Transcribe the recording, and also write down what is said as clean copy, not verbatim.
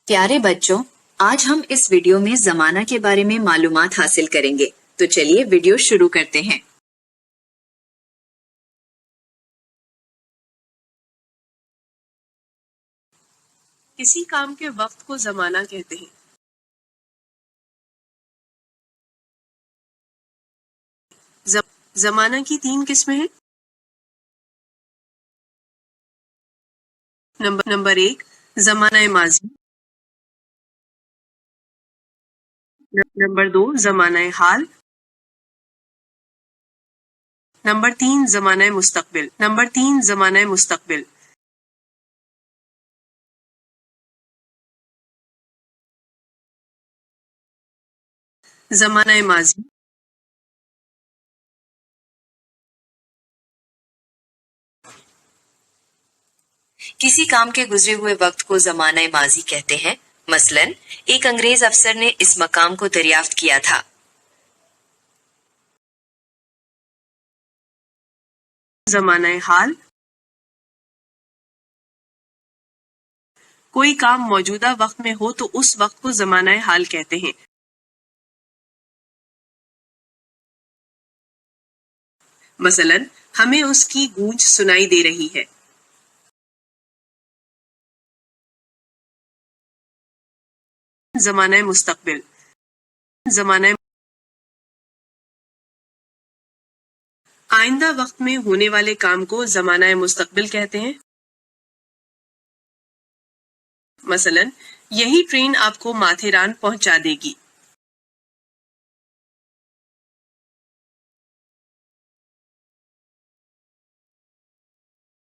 پیارے بچوں، آج ہم اس ویڈیو میں زمانہ کے بارے میں معلومات حاصل کریں گے، تو چلیے ویڈیو شروع کرتے ہیں۔ کسی کام کے وقت کو زمانہ کہتے ہیں۔ زمانہ کی 3 قسمیں ہیں۔ نمبر 1 زمانہ ماضی، نمبر 2 زمانہ حال، نمبر 3 زمانہ مستقبل۔ زمانہ ماضی، کسی کام کے گزرے ہوئے وقت کو زمانہ ماضی کہتے ہیں۔ مثلا ایک انگریز افسر نے اس مقام کو دریافت کیا تھا۔ زمانہ حال، کوئی کام موجودہ وقت میں ہو تو اس وقت کو زمانہ حال کہتے ہیں۔ مثلا ہمیں اس کی گونج سنائی دے رہی ہے۔ زمانہ مستقبل، آئندہ وقت میں ہونے والے کام کو زمانہ مستقبل کہتے ہیں۔ مثلا یہی ٹرین آپ کو ماتھیران پہنچا دے گی۔